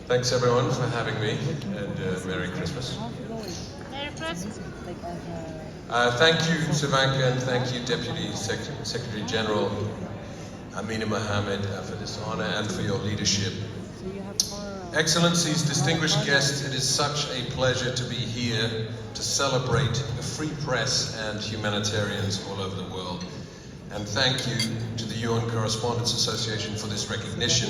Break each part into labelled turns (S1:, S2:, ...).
S1: Thanks everyone for having me, and Merry Christmas.
S2: Merry Christmas.
S1: Thank you, Savanka, and thank you, Deputy Secretary General Amina Mohammed, for this honor and for your leadership. Excellencies, distinguished guests, it is such a pleasure to be here to celebrate the free press and humanitarians all over the world. And thank you to the UN Correspondents Association for this recognition,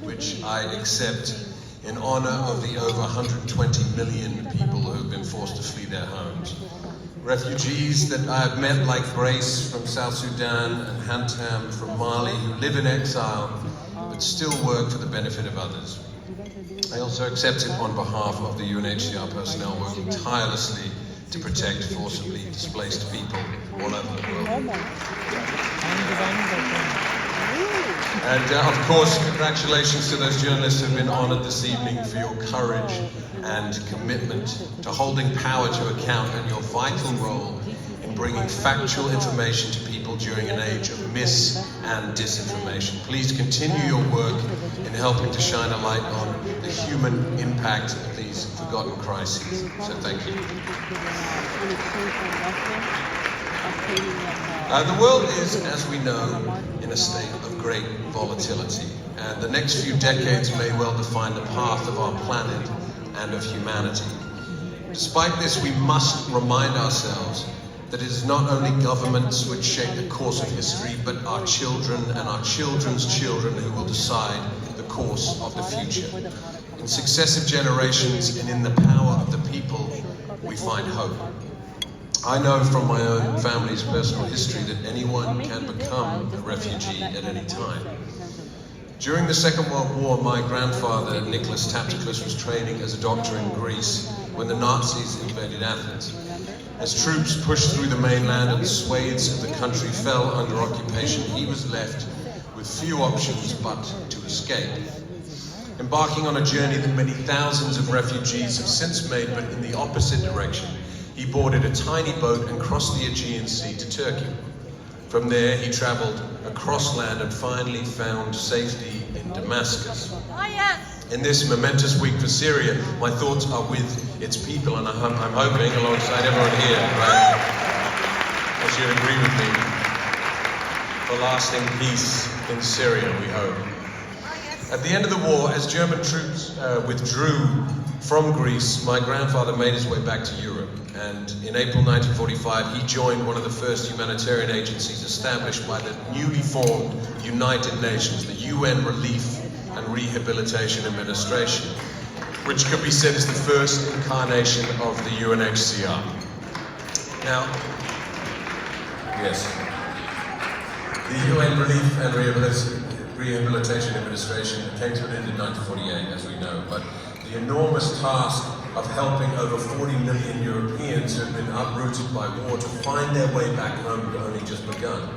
S1: which I accept in honor of the over 120 million people who have been forced to flee their homes. Refugees that I have met, like Grace from South Sudan and Hantam from Mali, who live in exile but still work for the benefit of others. I also accept it on behalf of the UNHCR personnel working tirelessly to protect forcibly displaced people all over the world. And of course, congratulations to those journalists who have been honored this evening for your courage and commitment to holding power to account and your vital role in bringing factual information to people during an age of mis- and disinformation. Please continue your work in helping to shine a light on the human impact of these forgotten crises. So thank you. The world is, as we know, in a state of great volatility, and the next few decades may well define the path of our planet and of humanity. Despite this, we must remind ourselves that it is not only governments which shape the course of history, but our children and our children's children who will decide the course of the future. In successive generations and in the power of the people, we find hope. I know from my own family's personal history that anyone can become a refugee at any time. During the Second World War, my grandfather, Nicholas Tapticus, was training as a doctor in Greece when the Nazis invaded Athens. As troops pushed through the mainland and swathes of the country fell under occupation, he was left with few options but to escape. Embarking on a journey that many thousands of refugees have since made, but in the opposite direction, he boarded a tiny boat and crossed the Aegean Sea to Turkey. From there, he traveled across land and finally found safety in Damascus. In this momentous week for Syria, my thoughts are with its people, and I'm hoping, alongside everyone here, right, as you agree with me, for lasting peace in Syria, we hope. At the end of the war, as German troops withdrew from Greece, my grandfather made his way back to Europe, and in April 1945 he joined one of the first humanitarian agencies established by the newly formed United Nations, the UN Relief and Rehabilitation Administration, which could be said is the first incarnation of the UNHCR. Now, yes, the UN Relief and Rehabilitation Administration came to an end in 1948, as we know, but the enormous task of helping over 40 million Europeans who had been uprooted by war to find their way back home had only just begun.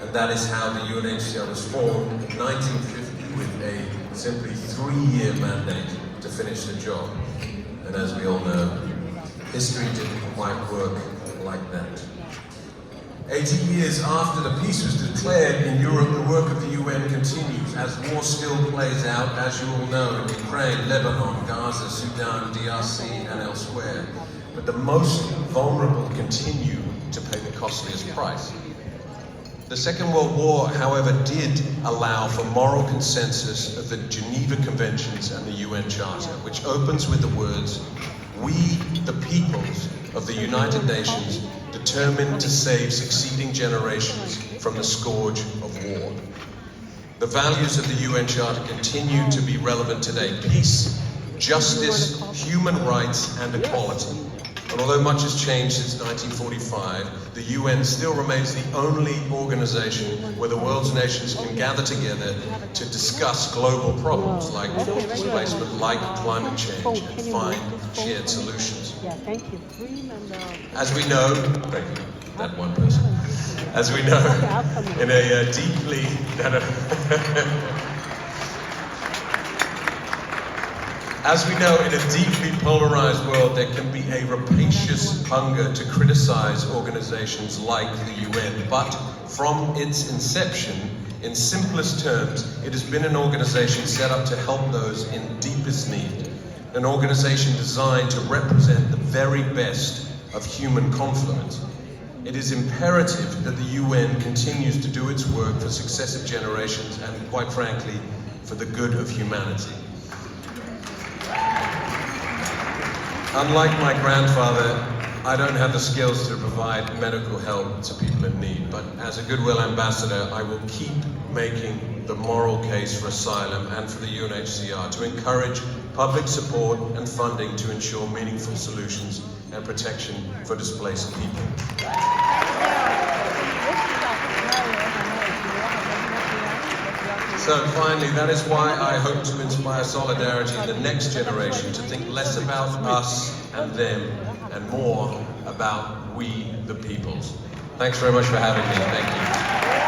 S1: And that is how the UNHCR was formed in 1950 with a simply 3-year mandate to finish the job. And as we all know, history didn't quite work like that. 80 years after the peace was declared in Europe, the work of the UN continues as war still plays out, as you all know, in Ukraine, Lebanon, Gaza, Sudan, DRC, and elsewhere. But the most vulnerable continue to pay the costliest price. The Second World War, however, did allow for moral consensus of the Geneva Conventions and the UN Charter, which opens with the words, "We, the peoples of the United Nations, determined to save succeeding generations from the scourge of war." The values of the UN Charter continue to be relevant today. Peace, justice, human rights, and equality. And although much has changed since 1945, the UN still remains the only organization where the world's nations can gather together to discuss global problems like forced displacement, like climate change, and find shared solutions. As we know, thank you, that one person. As we know, in a deeply As we know, in a deeply polarized world, there can be a rapacious hunger to criticize organizations like the UN, but from its inception, In simplest terms, it has been an organization set up to help those in deepest need. An organization designed to represent the very best of human confluence. It is imperative that the UN continues to do its work for successive generations and, quite frankly, for the good of humanity. Unlike my grandfather, I don't have the skills to provide medical help to people in need, but as a goodwill ambassador, I will keep making the moral case for asylum and for the UNHCR to encourage public support and funding to ensure meaningful solutions and protection for displaced people. So finally, that is why I hope to inspire solidarity in the next generation to think less about us and them and more about we, the peoples. Thanks very much for having me. Thank you.